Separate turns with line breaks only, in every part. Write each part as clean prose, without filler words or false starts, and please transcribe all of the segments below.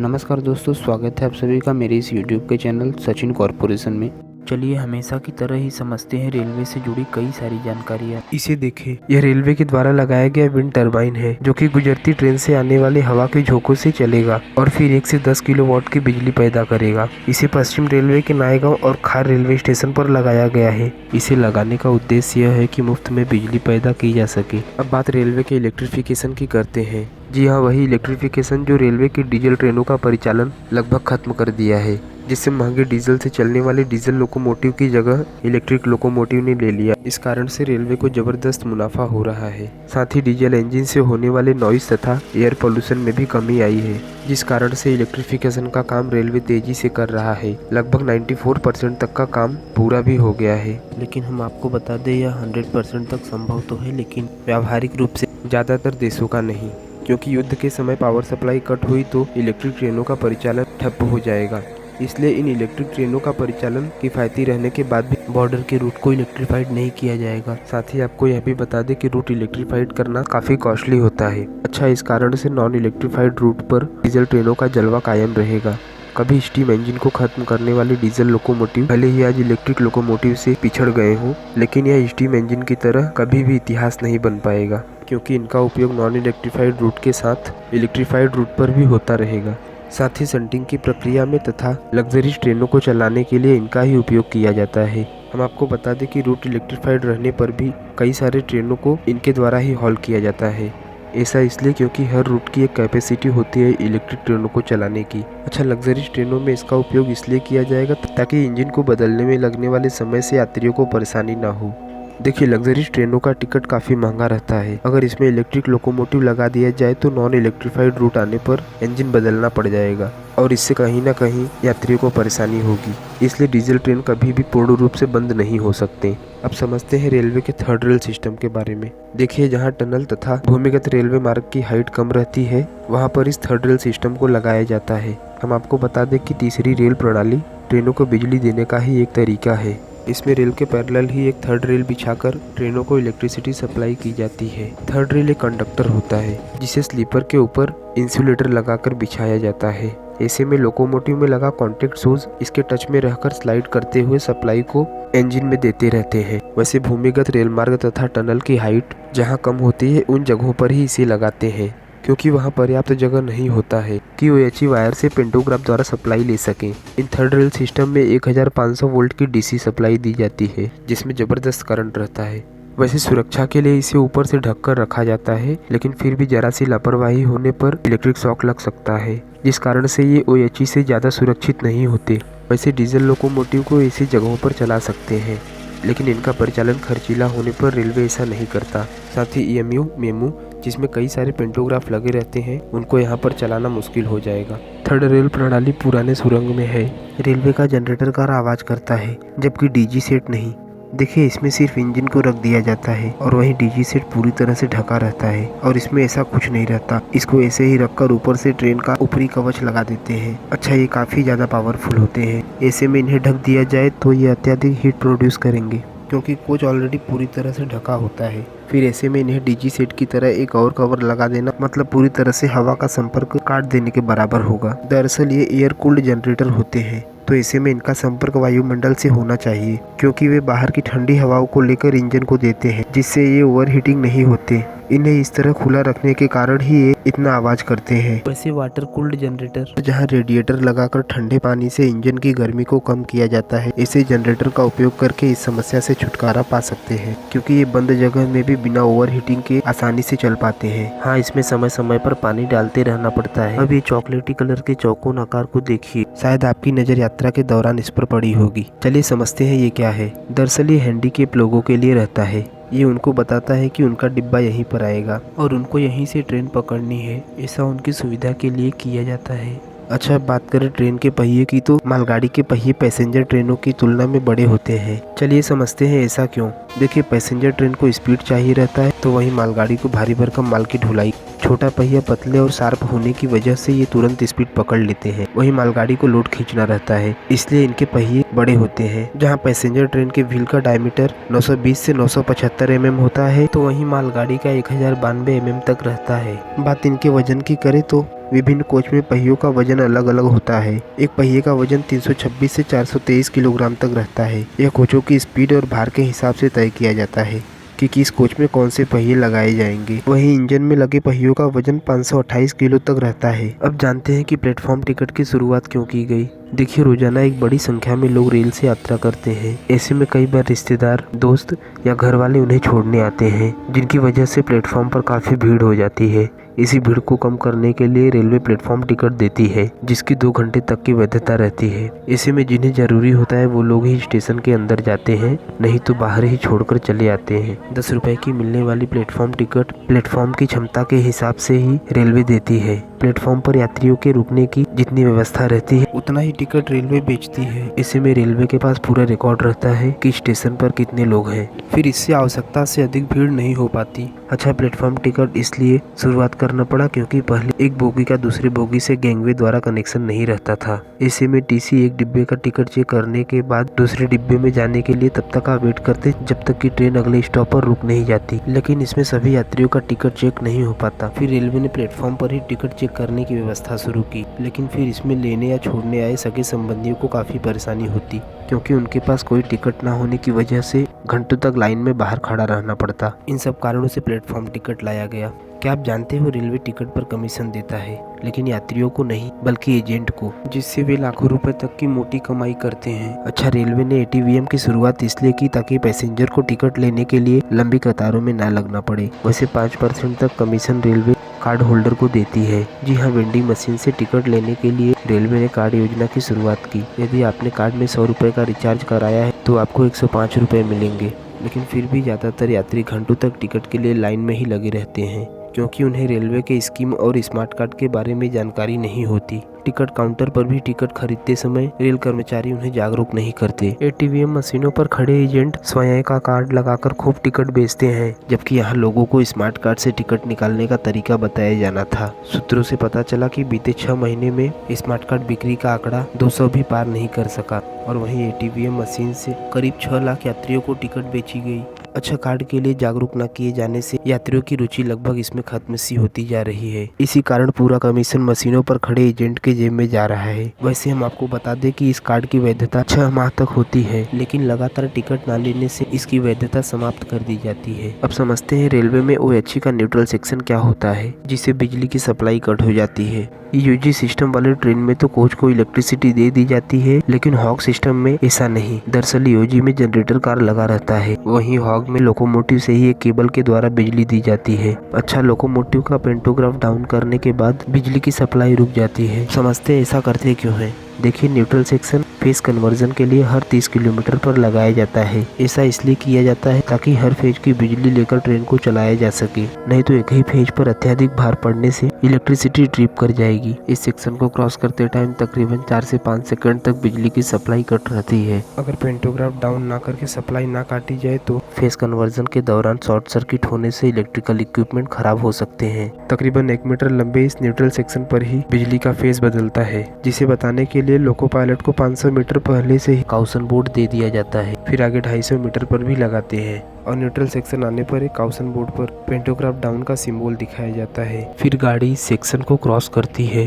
नमस्कार दोस्तों, स्वागत है आप सभी का मेरे इस यूट्यूब के चैनल सचिन कॉर्पोरेशन में। चलिए हमेशा की तरह ही समझते हैं रेलवे से जुड़ी कई सारी जानकारियाँ।
इसे देखें, यह रेलवे के द्वारा लगाया गया विंड टरबाइन है जो कि गुजरती ट्रेन से आने वाले हवा के झोंकों से चलेगा और फिर 1 से 10 किलोवाट की बिजली पैदा करेगा। इसे पश्चिम रेलवे के नायगांव और खार रेलवे स्टेशन पर लगाया गया है। इसे लगाने का उद्देश्य यह है कि मुफ्त में बिजली पैदा की जा सके। अब बात रेलवे के इलेक्ट्रिफिकेशन की करते हैं। जी हाँ, वही इलेक्ट्रिफिकेशन जो रेलवे की डीजल ट्रेनों का परिचालन लगभग खत्म कर दिया है, जिससे महंगे डीजल से चलने वाले डीजल लोकोमोटिव की जगह इलेक्ट्रिक लोकोमोटिव ने ले लिया। इस कारण से रेलवे को जबरदस्त मुनाफा हो रहा है। साथ ही डीजल इंजन से होने वाले नॉइस तथा एयर पोल्यूशन में भी कमी आई है, जिस कारण से इलेक्ट्रिफिकेशन का काम रेलवे तेजी से कर रहा है। लगभग 94% तक का काम पूरा भी हो गया है।
लेकिन हम आपको बता दें, यह 100% तक संभव तो है, लेकिन व्यावहारिक रूप से
ज़्यादातर देशों का नहीं, क्योंकि युद्ध के समय पावर सप्लाई कट हुई तो इलेक्ट्रिक ट्रेनों का परिचालन ठप हो जाएगा। इसलिए इन इलेक्ट्रिक ट्रेनों का परिचालन किफ़ायती रहने के बाद भी
बॉर्डर के रूट को इलेक्ट्रीफाइड नहीं किया जाएगा।
साथ ही आपको यह भी बता दें कि रूट इलेक्ट्रीफाइड करना काफ़ी कॉस्टली होता है। अच्छा, इस कारण से नॉन इलेक्ट्रीफाइड रूट पर डीजल ट्रेनों का जलवा कायम रहेगा। कभी स्टीम इंजन को खत्म करने वाले डीजल लोकोमोटिव भले ही आज इलेक्ट्रिक लोकोमोटिव से पिछड़ गए हों, लेकिन यह स्टीम इंजन की तरह कभी भी इतिहास नहीं बन पाएगा, क्योंकि इनका उपयोग नॉन इलेक्ट्रीफाइड रूट के साथ इलेक्ट्रीफाइड रूट पर भी होता रहेगा। साथ ही संटिंग की प्रक्रिया में तथा लग्जरीज ट्रेनों को चलाने के लिए इनका ही उपयोग किया जाता है। हम आपको बता दें कि रूट इलेक्ट्रीफाइड रहने पर भी कई सारे ट्रेनों को इनके द्वारा ही हॉल किया जाता है। ऐसा इसलिए क्योंकि हर रूट की एक कैपेसिटी होती है इलेक्ट्रिक ट्रेनों को चलाने की। अच्छा, लग्जरीज ट्रेनों में इसका उपयोग इसलिए किया जाएगा ताकि इंजन को बदलने में लगने वाले समय से यात्रियों को परेशानी ना हो। देखिए, लग्जरीज ट्रेनों का टिकट काफ़ी महंगा रहता है। अगर इसमें इलेक्ट्रिक लोकोमोटिव लगा दिया जाए तो नॉन इलेक्ट्रीफाइड रूट आने पर इंजन बदलना पड़ जाएगा और इससे कहीं ना कहीं यात्रियों को परेशानी होगी। इसलिए डीजल ट्रेन कभी भी पूर्ण रूप से बंद नहीं हो सकते। अब समझते हैं रेलवे के थर्ड रेल सिस्टम के बारे में। देखिए, जहां टनल तथा भूमिगत रेलवे मार्ग की हाइट कम रहती है, वहां पर इस थर्ड रेल सिस्टम को लगाया जाता है। हम आपको बता दें कि तीसरी रेल प्रणाली ट्रेनों को बिजली देने का ही एक तरीका है। इसमें रेल के पैरेलल ही एक थर्ड रेल बिछाकर ट्रेनों को इलेक्ट्रिसिटी सप्लाई की जाती है। थर्ड रेल एक कंडक्टर होता है जिसे स्लीपर के ऊपर इंसुलेटर लगाकर बिछाया जाता है। ऐसे में लोकोमोटिव में लगा कॉन्टैक्ट शूज इसके टच में रहकर स्लाइड करते हुए सप्लाई को इंजन में देते रहते हैं। वैसे भूमिगत रेल मार्ग तथा टनल की हाइट जहाँ कम होती है उन जगहों पर ही इसे लगाते हैं, क्योंकि वहाँ पर्याप्त जगह नहीं होता है कि OHE वायर से पेंटोग्राफ द्वारा सप्लाई ले सकें। इन थर्ड रेल सिस्टम में 1500 वोल्ट की DC सप्लाई दी जाती है, जिसमें जबरदस्त करंट रहता है। वैसे सुरक्षा के लिए इसे ऊपर से ढककर रखा जाता है, लेकिन फिर भी जरा सी लापरवाही होने पर इलेक्ट्रिक शॉक लग सकता है, जिस कारण से ये OHE से ज़्यादा सुरक्षित नहीं होते। वैसे डीजल लोकोमोटिव को ऐसी जगहों पर चला सकते हैं, लेकिन इनका परिचालन खर्चीला होने पर रेलवे ऐसा नहीं करता। साथ ही EMU, मेमू जिसमें कई सारे पेंटोग्राफ लगे रहते हैं, उनको यहाँ पर चलाना मुश्किल हो जाएगा। थर्ड रेल प्रणाली पुराने सुरंग में है। रेलवे का जनरेटर कार आवाज करता है, जबकि DG सेट नहीं। देखिए, इसमें सिर्फ इंजन को रख दिया जाता है और वहीं DG सेट पूरी तरह से ढका रहता है और इसमें ऐसा कुछ नहीं रहता। इसको ऐसे ही रखकर ऊपर से ट्रेन का ऊपरी कवच लगा देते हैं। अच्छा, ये काफ़ी ज़्यादा पावरफुल होते हैं। ऐसे में इन्हें ढक दिया जाए तो ये अत्यधिक हीट प्रोड्यूस करेंगे, क्योंकि कोच ऑलरेडी पूरी तरह से ढका होता है। फिर ऐसे में इन्हें DG सेट की तरह एक और कवर लगा देना मतलब पूरी तरह से हवा का संपर्क काट देने के बराबर होगा। दरअसल ये एयर कूल्ड जनरेटर होते हैं, तो ऐसे में इनका संपर्क वायुमंडल से होना चाहिए, क्योंकि वे बाहर की ठंडी हवाओं को लेकर इंजन को देते हैं, जिससे ये ओवरहीटिंग नहीं होते। इन्हें इस तरह खुला रखने के कारण ही ये इतना आवाज करते हैं।
वैसे वाटर कूल्ड जनरेटर
जहां रेडिएटर लगाकर ठंडे पानी से इंजन की गर्मी को कम किया जाता है, इसे जनरेटर का उपयोग करके इस समस्या से छुटकारा पा सकते हैं, क्योंकि ये बंद जगह में भी बिना ओवरहीटिंग के आसानी से चल पाते हैं। हाँ, इसमें समय समय पर पानी डालते रहना पड़ता है। अब ये चॉकलेटी कलर के चौकोन आकार को देखिए, शायद आपकी नजर यात्रा के दौरान इस पर पड़ी होगी। चलिए समझते हैं ये क्या है। दरअसल ये हैंडीकैप लोगों के लिए रहता है। ये उनको बताता है कि उनका डिब्बा यहीं पर आएगा
और उनको यहीं से ट्रेन पकड़नी है। ऐसा उनकी सुविधा के लिए किया जाता है।
अच्छा, बात करें ट्रेन के पहिए की तो मालगाड़ी के पहिए पैसेंजर ट्रेनों की तुलना में बड़े होते हैं। चलिए समझते हैं ऐसा क्यों। देखिए, पैसेंजर ट्रेन को स्पीड चाहिए रहता है, तो वहीं मालगाड़ी को भारी भरकम माल की ढुलाई छोटा पहिया पतले और शार्प होने की वजह से ये तुरंत स्पीड पकड़ लेते हैं। वहीं मालगाड़ी को लोड खींचना रहता है, इसलिए इनके पहिए बड़े होते हैं। जहां पैसेंजर ट्रेन के व्हील का डायमीटर 920 से 975 mm होता है, तो वहीं मालगाड़ी का 1092 mm तक रहता है। बात इनके वजन की करें तो विभिन्न कोच में पहियों का वजन अलग अलग होता है। एक पहिए का वजन 326 से 423 किलोग्राम तक रहता है। यह कोचों की स्पीड और भार के हिसाब से तय किया जाता है कि किस कोच में कौन से पहिए लगाए जाएंगे। वहीं इंजन में लगे पहियों का वजन 528 किलो तक रहता है। अब जानते हैं कि प्लेटफॉर्म टिकट की शुरुआत क्यों की गई। देखिए, रोजाना एक बड़ी संख्या में लोग रेल से यात्रा करते हैं। ऐसे में कई बार रिश्तेदार, दोस्त या घर वाले उन्हें छोड़ने आते हैं, जिनकी वजह से प्लेटफॉर्म पर काफी भीड़ हो जाती है। इसी भीड़ को कम करने के लिए रेलवे प्लेटफॉर्म टिकट देती है, जिसकी 2 घंटे तक की वैधता रहती है। ऐसे में जिन्हें जरूरी होता है वो लोग ही स्टेशन के अंदर जाते हैं, नहीं तो बाहर ही छोड़कर चले आते हैं। 10 रुपए की मिलने वाली प्लेटफॉर्म टिकट प्लेटफॉर्म की क्षमता के हिसाब से ही रेलवे देती है। प्लेटफॉर्म पर यात्रियों के रुकने की जितनी व्यवस्था रहती है उतना ही टिकट रेलवे बेचती है। ऐसे में रेलवे के पास पूरा रिकॉर्ड रहता है कि स्टेशन पर कितने लोग हैं, फिर इससे आवश्यकता से अधिक भीड़ नहीं हो पाती। अच्छा, प्लेटफॉर्म टिकट इसलिए शुरुआत करना पड़ा क्योंकि पहले एक बोगी का दूसरे बोगी से गैंगवे द्वारा कनेक्शन नहीं रहता था। ऐसे में टीसी एक डिब्बे का टिकट चेक करने के बाद दूसरे डिब्बे में जाने के लिए तब तक वेट करते जब तक कि ट्रेन अगले स्टॉप पर रुक नहीं जाती, लेकिन इसमें सभी यात्रियों का टिकट चेक नहीं हो पाता। फिर रेलवे ने प्लेटफॉर्म पर ही टिकट चेक करने की व्यवस्था शुरू की, लेकिन फिर इसमें लेने या छोड़ने आए सगे संबंधियों को काफी परेशानी होती, क्योंकि उनके पास कोई टिकट ना होने की वजह से घंटों तक लाइन में बाहर खड़ा रहना पड़ता। इन सब कारणों से प्लेटफॉर्म टिकट लाया गया। क्या आप जानते हो रेलवे टिकट पर कमीशन देता है, लेकिन यात्रियों को नहीं बल्कि एजेंट को, जिससे वे लाखों रुपए तक की मोटी कमाई करते हैं। अच्छा, रेलवे ने एटीवीएम की शुरुआत इसलिए की ताकि पैसेंजर को टिकट लेने के लिए लंबी कतारों में ना लगना पड़े। वैसे 5% तक कमीशन रेलवे कार्ड होल्डर को देती है। जी हाँ, वेंडिंग मशीन से टिकट लेने के लिए रेलवे ने कार्ड योजना की शुरुआत की। यदि आपने कार्ड में 100 रुपए का रिचार्ज कराया है तो आपको 105 रुपए मिलेंगे, लेकिन फिर भी ज्यादातर यात्री घंटों तक टिकट के लिए लाइन में ही लगे रहते हैं, क्योंकि उन्हें रेलवे के स्कीम और स्मार्ट कार्ड के बारे में जानकारी नहीं होती। टिकट काउंटर पर भी टिकट खरीदते समय रेल कर्मचारी उन्हें जागरूक नहीं करते। एटीवीएम मशीनों पर खड़े एजेंट स्वयं का कार्ड लगाकर खूब टिकट बेचते हैं, जबकि यहाँ लोगों को स्मार्ट कार्ड से टिकट निकालने का तरीका बताया जाना था। सूत्रों से पता चला कि बीते 6 महीने में स्मार्ट कार्ड बिक्री का आंकड़ा 200 भी पार नहीं कर सका, और वहीं एटीवीएम मशीन से करीब 6 लाख यात्रियों को टिकट बेची गई। अच्छा, कार्ड के लिए जागरूक न किए जाने से यात्रियों की रुचि लगभग इसमें खत्म सी होती जा रही है। इसी कारण पूरा कमीशन मशीनों पर खड़े एजेंट के जेब में जा रहा है। वैसे हम आपको बता दें कि इस कार्ड की वैधता 6 माह तक होती है, लेकिन लगातार टिकट न लेने से इसकी वैधता समाप्त कर दी जाती है। अब समझते हैं रेलवे में OHE का न्यूट्रल सेक्शन क्या होता है, जिससे बिजली की सप्लाई कट हो जाती है। यूजी सिस्टम वाले ट्रेन में तो कोच को इलेक्ट्रिसिटी दे दी जाती है, लेकिन हॉग सिस्टम में ऐसा नहीं। दरअसल यूजी में जनरेटर कार लगा रहता है, वहीं हॉग में लोकोमोटिव से ही एक केबल के द्वारा बिजली दी जाती है। अच्छा, लोकोमोटिव का पेंटोग्राफ डाउन करने के बाद बिजली की सप्लाई रुक जाती है। समझते ऐसा करते क्यों है। देखिए, न्यूट्रल सेक्शन फेज कन्वर्जन के लिए हर 30 किलोमीटर पर लगाया जाता है। ऐसा इसलिए किया जाता है ताकि हर फेज की बिजली लेकर ट्रेन को चलाया जा सके, नहीं तो एक ही फेज पर अत्यधिक भार पड़ने से इलेक्ट्रिसिटी ट्रिप कर जाएगी। इस सेक्शन को क्रॉस करते टाइम तकरीबन 4 से 5 सेकंड तक बिजली की सप्लाई कट रहती है। अगर पेंटोग्राफ डाउन ना करके सप्लाई ना काटी जाए तो फेज कन्वर्जन के दौरान शॉर्ट सर्किट होने से इलेक्ट्रिकल इक्विपमेंट खराब हो सकते हैं। तकरीबन 1 मीटर लंबे इस न्यूट्रल सेक्शन पर ही बिजली का फेज बदलता है, जिसे बताने के लिए लोको पायलट को 500 मीटर पहले से ही काउसन बोर्ड दे दिया जाता है। फिर आगे 250 मीटर पर भी लगाते हैं, और न्यूट्रल सेक्शन आने पर एक काउसन बोर्ड पर पेंटोग्राफ डाउन का सिंबल दिखाया जाता है। फिर गाड़ी इस सेक्शन को क्रॉस करती है,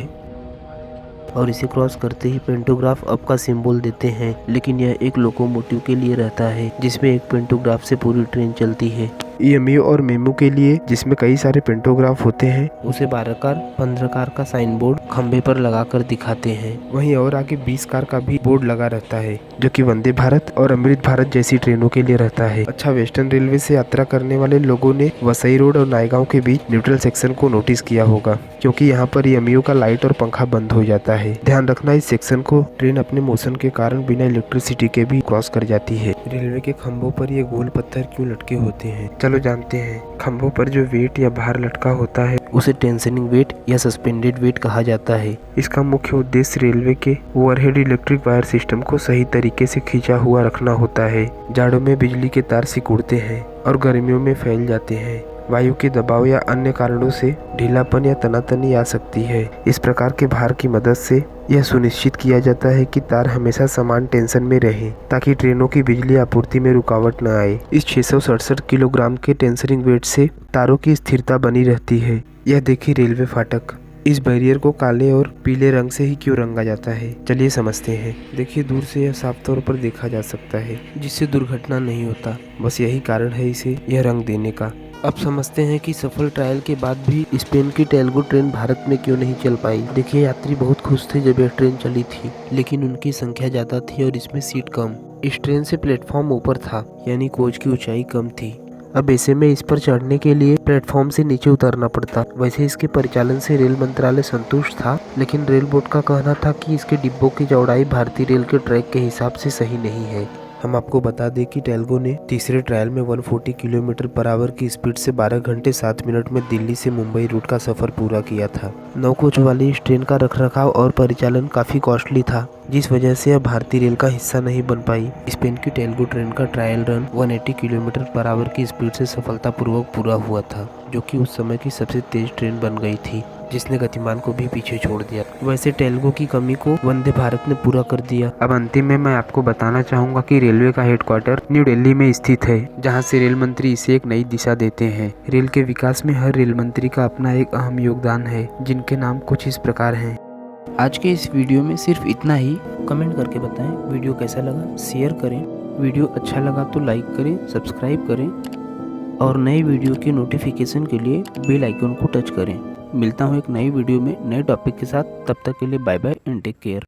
और इसे क्रॉस करते ही पेंटोग्राफ अप का सिंबल देते हैं, लेकिन यह एक लोकोमोटिव के लिए रहता है, जिसमें एक पेंटोग्राफ से पूरी ट्रेन चलती है। EMU और मेमू के लिए, जिसमें कई सारे पेंटोग्राफ होते हैं, उसे 12 कार 15 कार का साइन बोर्ड खंबे पर लगाकर दिखाते हैं। वहीं और आगे 20 कार का भी बोर्ड लगा रहता है, जो कि वंदे भारत और अमृत भारत जैसी ट्रेनों के लिए रहता है। अच्छा, वेस्टर्न रेलवे से यात्रा करने वाले लोगों ने वसई रोड और नायगांव के बीच न्यूट्रल सेक्शन को नोटिस किया होगा, क्योंकि यहाँ पर EMU का लाइट और पंखा बंद हो जाता है। ध्यान रखना, इस सेक्शन को ट्रेन अपने मोशन के कारण बिना इलेक्ट्रिसिटी के भी क्रॉस कर जाती है। रेलवे के खंभों पर ये गोल पत्थर क्यों लटके होते हैं, चलो जानते हैं। खंभों पर जो वेट या भार लटका होता है उसे टेंशनिंग वेट या सस्पेंडेड वेट कहा जाता है। इसका मुख्य उद्देश्य रेलवे के ओवरहेड इलेक्ट्रिक वायर सिस्टम को सही तरीके से खींचा हुआ रखना होता है। जाड़ों में बिजली के तार सिकुड़ते हैं और गर्मियों में फैल जाते हैं। वायु के दबाव या अन्य कारणों से ढीलापन या तनातनी आ सकती है। इस प्रकार के भार की मदद से यह सुनिश्चित किया जाता है कि तार हमेशा समान टेंशन में रहे ताकि ट्रेनों की बिजली आपूर्ति में रुकावट न आए। इस 667 किलोग्राम के टेंसरिंग वेट से तारों की स्थिरता बनी रहती है। यह देखिए रेलवे फाटक। इस बैरियर को काले और पीले रंग से ही क्यों रंगा जाता है, चलिए समझते हैं। देखिए दूर से यह साफ तौर पर देखा जा सकता है, जिससे दुर्घटना नहीं होता। बस यही कारण है इसे यह रंग देने का। अब समझते हैं कि सफल ट्रायल के बाद भी स्पेन की टेल्गो ट्रेन भारत में क्यों नहीं चल पाई। देखिए यात्री बहुत खुश थे जब यह ट्रेन चली थी, लेकिन उनकी संख्या ज्यादा थी और इसमें सीट कम। इस ट्रेन से प्लेटफॉर्म ऊपर था, यानी कोच की ऊंचाई कम थी। अब ऐसे में इस पर चढ़ने के लिए प्लेटफॉर्म से नीचे उतरना पड़ता। वैसे इसके परिचालन से रेल मंत्रालय संतुष्ट था, लेकिन रेल बोर्ड का कहना था कि इसके डिब्बों की चौड़ाई भारतीय रेल के ट्रैक के हिसाब से सही नहीं है। हम आपको बता दें कि टेल्गो ने तीसरे ट्रायल में 140 किलोमीटर पर आवर की स्पीड से 12 घंटे 7 मिनट में दिल्ली से मुंबई रूट का सफर पूरा किया था। 9 कोच वाली इस ट्रेन का रखरखाव और परिचालन काफी कॉस्टली था, जिस वजह से यह भारतीय रेल का हिस्सा नहीं बन पाई। स्पेन की टेल्गो ट्रेन का trial run 180 kilometre per hour की स्पीड से सफलतापूर्वक पूरा हुआ था, जो कि उस समय की सबसे तेज ट्रेन बन गई थी, जिसने गतिमान को भी पीछे छोड़ दिया। वैसे टेल्गो की कमी को वंदे भारत ने पूरा कर दिया। अब अंतिम में मैं आपको बताना चाहूंगा कि रेलवे का हेडक्वार्टर न्यू दिल्ली में स्थित है, जहां से रेल मंत्री इसे एक नई दिशा देते हैं। रेल के विकास में हर रेल मंत्री का अपना एक अहम योगदान है, जिनके नाम कुछ इस प्रकार हैं।
आज के इस वीडियो में सिर्फ इतना ही। कमेंट करके बताएं वीडियो कैसा लगा, शेयर करें। वीडियो अच्छा लगा तो लाइक करें, सब्सक्राइब करें और नए वीडियो की नोटिफिकेशन के लिए बेल आइकन को टच करें। मिलता हूँ एक नई वीडियो में नए टॉपिक के साथ। तब तक के लिए bye bye and take care.